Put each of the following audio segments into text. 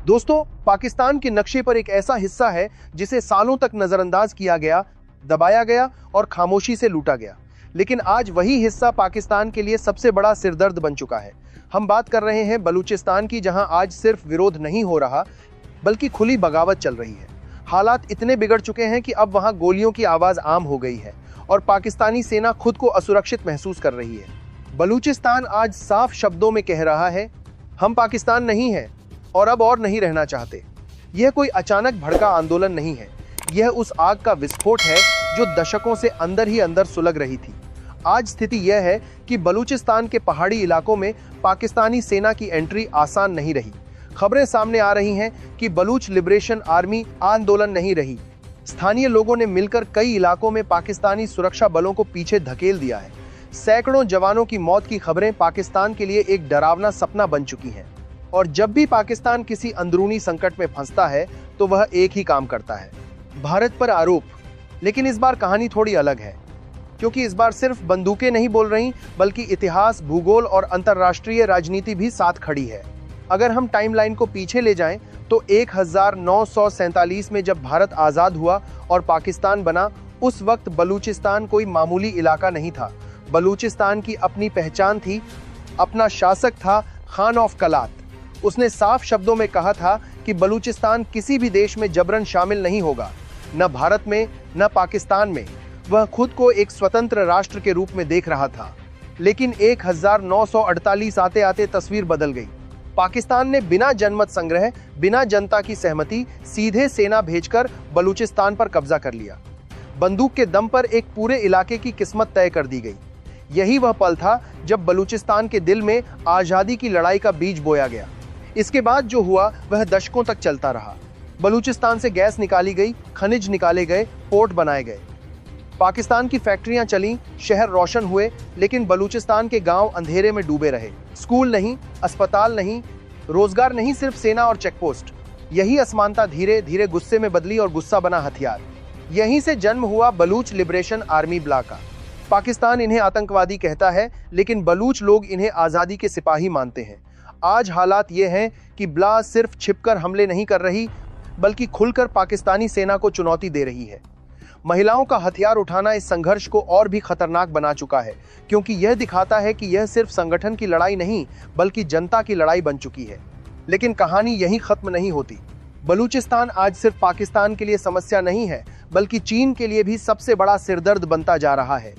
दोस्तों, पाकिस्तान के नक्शे पर एक ऐसा हिस्सा है जिसे सालों तक नजरअंदाज किया गया, दबाया गया और खामोशी से लूटा गया। लेकिन आज वही हिस्सा पाकिस्तान के लिए सबसे बड़ा सिरदर्द बन चुका है। हम बात कर रहे हैं बलूचिस्तान की, जहां आज सिर्फ विरोध नहीं हो रहा बल्कि खुली बगावत चल रही है। हालात इतने बिगड़ चुके हैं कि अब वहां गोलियों की आवाज आम हो गई है और पाकिस्तानी सेना खुद को असुरक्षित महसूस कर रही है। बलूचिस्तान आज साफ शब्दों में कह रहा है, हम पाकिस्तान नहीं हैं और अब और नहीं रहना चाहते। यह कोई अचानक भड़का आंदोलन नहीं है, यह उस आग का विस्फोट है जो दशकों से अंदर ही अंदर सुलग रही थी। आज स्थिति यह है कि बलूचिस्तान के पहाड़ी इलाकों में पाकिस्तानी सेना की एंट्री आसान नहीं रही। खबरें सामने आ रही हैं कि बलूच लिबरेशन आर्मी आंदोलन नहीं रही। स्थानीय लोगों ने मिलकर कई इलाकों में पाकिस्तानी सुरक्षा बलों को पीछे धकेल दिया है। सैकड़ों जवानों की मौत की खबरें पाकिस्तान के लिए एक डरावना सपना बन चुकी हैं। और जब भी पाकिस्तान किसी अंदरूनी संकट में फंसता है तो वह एक ही काम करता है, भारत पर आरोप। लेकिन इस बार कहानी थोड़ी अलग है, क्योंकि इस बार सिर्फ बंदूकें नहीं बोल रही, बल्कि इतिहास, भूगोल और अंतर्राष्ट्रीय राजनीति भी साथ खड़ी है। अगर हम टाइमलाइन को पीछे ले जाएं तो 1947 में जब भारत आजाद हुआ और पाकिस्तान बना, उस वक्त बलूचिस्तान कोई मामूली इलाका नहीं था। बलूचिस्तान की अपनी पहचान थी, अपना शासक था खान ऑफ कलात। उसने साफ शब्दों में कहा था कि बलूचिस्तान किसी भी देश में जबरन शामिल नहीं होगा, न भारत में न पाकिस्तान में। वह खुद को एक स्वतंत्र राष्ट्र के रूप में देख रहा था। लेकिन 1948 आते आते तस्वीर बदल गई। पाकिस्तान ने बिना जनमत संग्रह, बिना जनता की सहमति, सीधे सेना भेजकर बलूचिस्तान पर कब्जा कर लिया। बंदूक के दम पर एक पूरे इलाके की किस्मत तय कर दी गई। यही वह पल था जब बलूचिस्तान के दिल में आजादी की लड़ाई का बीज बोया गया। इसके बाद जो हुआ वह दशकों तक चलता रहा। बलूचिस्तान से गैस निकाली गई, खनिज निकाले गए, पोर्ट बनाए गए, पाकिस्तान की फैक्ट्रियां चलीं, शहर रोशन हुए, लेकिन बलूचिस्तान के गांव अंधेरे में डूबे रहे। स्कूल नहीं, अस्पताल नहीं, रोजगार नहीं, सिर्फ सेना और चेकपोस्ट। यही असमानता धीरे धीरे गुस्से में बदली और गुस्सा बना हथियार। यहीं से जन्म हुआ बलूच लिबरेशन आर्मी ब्ला का। पाकिस्तान इन्हें आतंकवादी कहता है, लेकिन बलूच लोग इन्हें आजादी के सिपाही मानते हैं। आज हालात ये हैं कि ब्ला सिर्फ छिपकर हमले नहीं कर रही, बल्कि खुलकर पाकिस्तानी सेना को चुनौती दे रही है। महिलाओं का हथियार उठाना इस संघर्ष को और भी खतरनाक बना चुका है, क्योंकि यह दिखाता है कि यह सिर्फ संगठन की लड़ाई नहीं, बल्कि जनता की लड़ाई बन चुकी है। लेकिन कहानी यहीं खत्म नहीं होती। बलूचिस्तान आज सिर्फ पाकिस्तान के लिए समस्या नहीं है, बल्कि चीन के लिए भी सबसे बड़ा सिरदर्द बनता जा रहा है।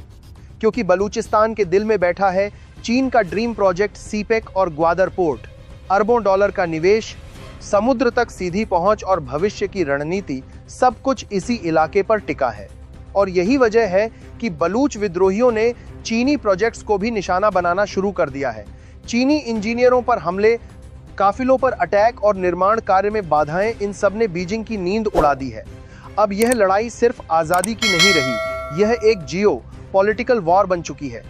क्योंकि बलूचिस्तान के दिल में बैठा है चीन का ड्रीम प्रोजेक्ट सीपेक और ग्वादर पोर्ट। अरबों डॉलर का निवेश, समुद्र तक सीधी पहुंच और भविष्य की रणनीति, सब कुछ इसी इलाके पर टिका है। और यही वजह है कि बलूच विद्रोहियों ने चीनी प्रोजेक्ट्स को भी निशाना बनाना शुरू कर दिया है। चीनी इंजीनियरों पर हमले, काफिलों पर अटैक और निर्माण कार्य में बाधाएं, इन सब ने बीजिंग की नींद उड़ा दी है। अब यह लड़ाई सिर्फ आजादी की नहीं रही, यह एक जियो पॉलिटिकल वॉर बन चुकी है।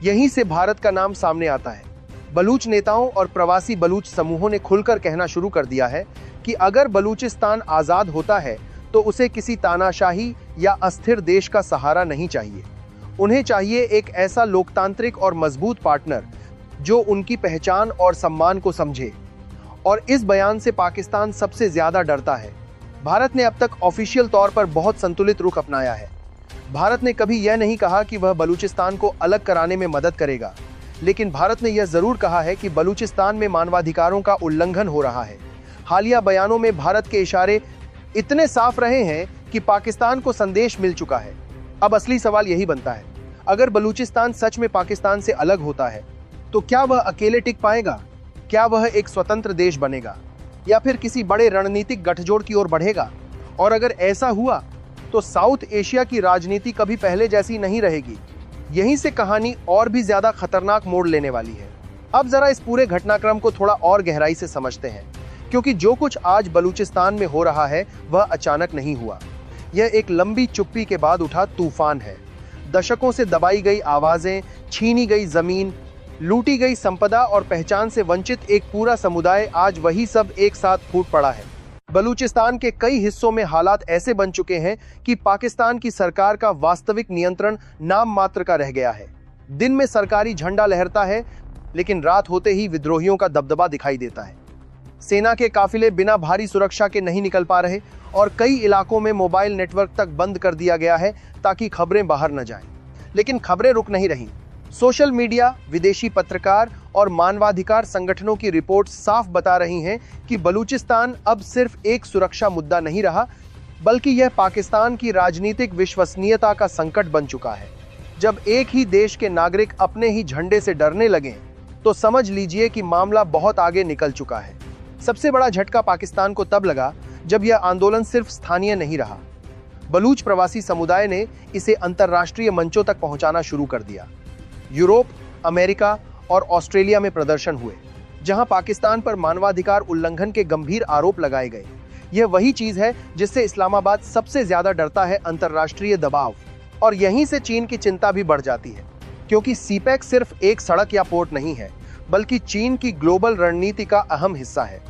यहीं से भारत का नाम सामने आता है। बलूच नेताओं और प्रवासी बलूच समूहों ने खुलकर कहना शुरू कर दिया है कि अगर बलूचिस्तान आजाद होता है तो उसे किसी तानाशाही या अस्थिर देश का सहारा नहीं चाहिए। उन्हें चाहिए एक ऐसा लोकतांत्रिक और मजबूत पार्टनर जो उनकी पहचान और सम्मान को समझे। और इस बयान से पाकिस्तान सबसे ज्यादा डरता है। भारत ने अब तक ऑफिशियल तौर पर बहुत संतुलित रुख अपनाया है। भारत ने कभी यह नहीं कहा कि वह बलूचिस्तान को अलग कराने में मदद करेगा, लेकिन भारत ने यह जरूर कहा है कि बलूचिस्तान में मानवाधिकारों का उल्लंघन हो रहा है। हालिया बयानों में भारत के इशारे इतने साफ रहे हैं कि पाकिस्तान को संदेश मिल चुका है। अब असली सवाल यही बनता है, अगर बलूचिस्तान सच में पाकिस्तान से अलग होता है तो क्या वह अकेले टिक पाएगा? क्या वह एक स्वतंत्र देश बनेगा या फिर किसी बड़े रणनीतिक गठजोड़ की ओर बढ़ेगा? और अगर ऐसा हुआ तो साउथ एशिया की राजनीति कभी पहले जैसी नहीं रहेगी। यहीं से कहानी और भी ज्यादा खतरनाक मोड़ लेने वाली है। अब जरा इस पूरे घटनाक्रम को थोड़ा और गहराई से समझते हैं, क्योंकि जो कुछ आज बलूचिस्तान में हो रहा है वह अचानक नहीं हुआ। यह एक लंबी चुप्पी के बाद उठा तूफान है। दशकों से दबाई गई आवाजें, छीनी गई जमीन, लूटी गई संपदा और पहचान से वंचित एक पूरा समुदाय, आज वही सब एक साथ फूट पड़ा है। बलूचिस्तान के कई हिस्सों में हालात ऐसे बन चुके हैं कि पाकिस्तान की सरकार का वास्तविक नियंत्रण नाम मात्र का रह गया है। दिन में सरकारी झंडा लहरता है, लेकिन रात होते ही विद्रोहियों का दबदबा दिखाई देता है। सेना के काफिले बिना भारी सुरक्षा के नहीं निकल पा रहे और कई इलाकों में मोबाइल नेटवर्क तक बंद कर दिया गया है ताकि खबरें बाहर न जाएं। लेकिन खबरें रुक नहीं रहीं। सोशल मीडिया, विदेशी पत्रकार और मानवाधिकार संगठनों की रिपोर्ट साफ बता रही हैं कि बलूचिस्तान अब सिर्फ एक सुरक्षा मुद्दा नहीं रहा, बल्कि यह पाकिस्तान की राजनीतिक विश्वसनीयता का संकट बन चुका है। जब एक ही देश के नागरिक अपने ही झंडे से डरने लगे तो समझ लीजिए कि मामला बहुत आगे निकल चुका है। सबसे बड़ा झटका पाकिस्तान को तब लगा जब यह आंदोलन सिर्फ स्थानीय नहीं रहा। बलूच प्रवासी समुदाय ने इसे अंतर्राष्ट्रीय मंचों तक पहुंचाना शुरू कर दिया। यूरोप, अमेरिका और ऑस्ट्रेलिया में प्रदर्शन हुए, जहां पाकिस्तान पर मानवाधिकार उल्लंघन के गंभीर आरोप लगाए गए। यह वही चीज है जिससे इस्लामाबाद सबसे ज्यादा डरता है, अंतर्राष्ट्रीय दबाव। और यहीं से चीन की चिंता भी बढ़ जाती है, क्योंकि सीपैक सिर्फ एक सड़क या पोर्ट नहीं है, बल्कि चीन की ग्लोबल रणनीति का अहम हिस्सा है।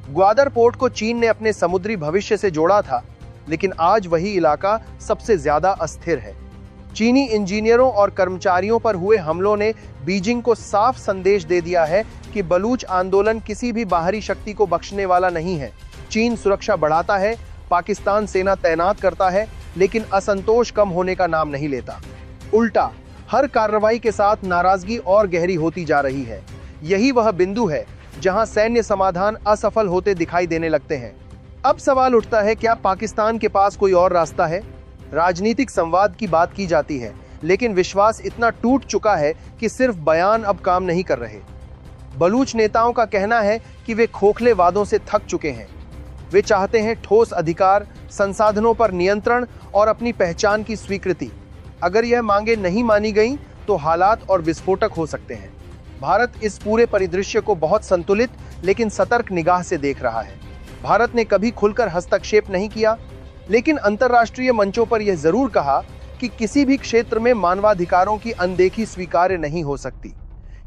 ग्वादर पोर्ट को चीन ने अपने समुद्री भविष्य से जोड़ा था, लेकिन आज वही इलाका सबसे ज्यादा अस्थिर है। चीनी इंजीनियरों और कर्मचारियों पर हुए हमलों ने बीजिंग को साफ संदेश दे दिया है कि बलूच आंदोलन किसी भी बाहरी शक्ति को बख्शने वाला नहीं है। चीन सुरक्षा बढ़ाता है, पाकिस्तान सेना तैनात करता है, लेकिन असंतोष कम होने का नाम नहीं लेता। उल्टा, हर कार्रवाई के साथ नाराजगी और गहरी होती जा रही है। यही वह बिंदु है जहां सैन्य समाधान असफल होते दिखाई देने लगते हैं। अब सवाल उठता है, क्या पाकिस्तान के पास कोई और रास्ता है? राजनीतिक संवाद की बात की जाती है, लेकिन विश्वास इतना टूट चुका है कि सिर्फ बयान अब काम नहीं कर रहे। बलूच नेताओं का कहना है कि वे खोखले वादों से थक चुके हैं। वे चाहते हैं ठोस अधिकार, संसाधनों पर नियंत्रण और अपनी पहचान की स्वीकृति। अगर यह मांगे नहीं मानी गई तो हालात और विस्फोटक हो सकते हैं। भारत इस पूरे परिदृश्य को बहुत संतुलित लेकिन सतर्क निगाह से देख रहा है। भारत ने कभी खुलकर हस्तक्षेप नहीं किया, लेकिन अंतर्राष्ट्रीय मंचों पर यह जरूर कहा कि किसी भी क्षेत्र में मानवाधिकारों की अनदेखी स्वीकार्य नहीं हो सकती।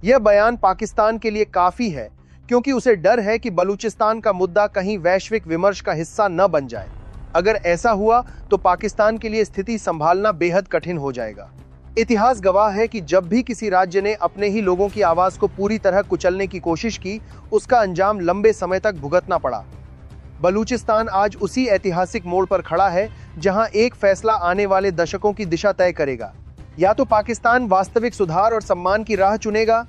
यह बयान पाकिस्तान के लिए काफी है, क्योंकि उसे डर है कि बलूचिस्तान का मुद्दा कहीं वैश्विक विमर्श का हिस्सा न बन जाए। अगर ऐसा हुआ तो पाकिस्तान के लिए स्थिति संभालना बेहद कठिन हो जाएगा। इतिहास गवाह है कि जब भी किसी राज्य ने अपने ही लोगों की आवाज को पूरी तरह कुचलने की कोशिश की, उसका अंजाम लंबे समय तक भुगतना पड़ा। बलूचिस्तान आज उसी ऐतिहासिक मोड़ पर खड़ा है जहां एक फैसला आने वाले दशकों की दिशा तय करेगा। या तो पाकिस्तान वास्तविक सुधार और सम्मान की राह चुनेगा,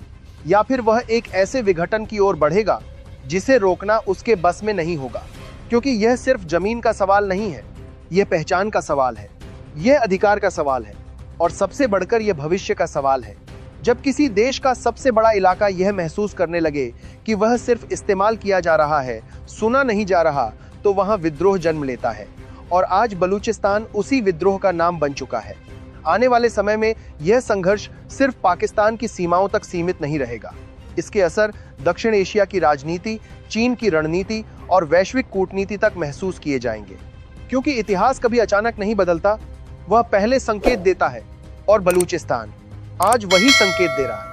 या फिर वह एक ऐसे विघटन की ओर बढ़ेगा जिसे रोकना उसके बस में नहीं होगा। क्योंकि यह सिर्फ जमीन का सवाल नहीं है, यह पहचान का सवाल है, यह अधिकार का सवाल है, और सबसे बढ़कर यह भविष्य का सवाल है। जब किसी देश का सबसे बड़ा इलाका यह महसूस करने लगे कि वह सिर्फ इस्तेमाल किया जा रहा है, सुना नहीं जा रहा, तो वहां विद्रोह जन्म लेता है। और आज बलूचिस्तान उसी विद्रोह का नाम बन चुका है। आने वाले समय में यह संघर्ष सिर्फ पाकिस्तान की सीमाओं तक सीमित नहीं रहेगा। इसके असर दक्षिण एशिया की राजनीति, चीन की रणनीति और वैश्विक कूटनीति तक महसूस किए जाएंगे। क्योंकि इतिहास कभी अचानक नहीं बदलता, वह पहले संकेत देता है, और बलूचिस्तान आज वही संकेत दे रहा है।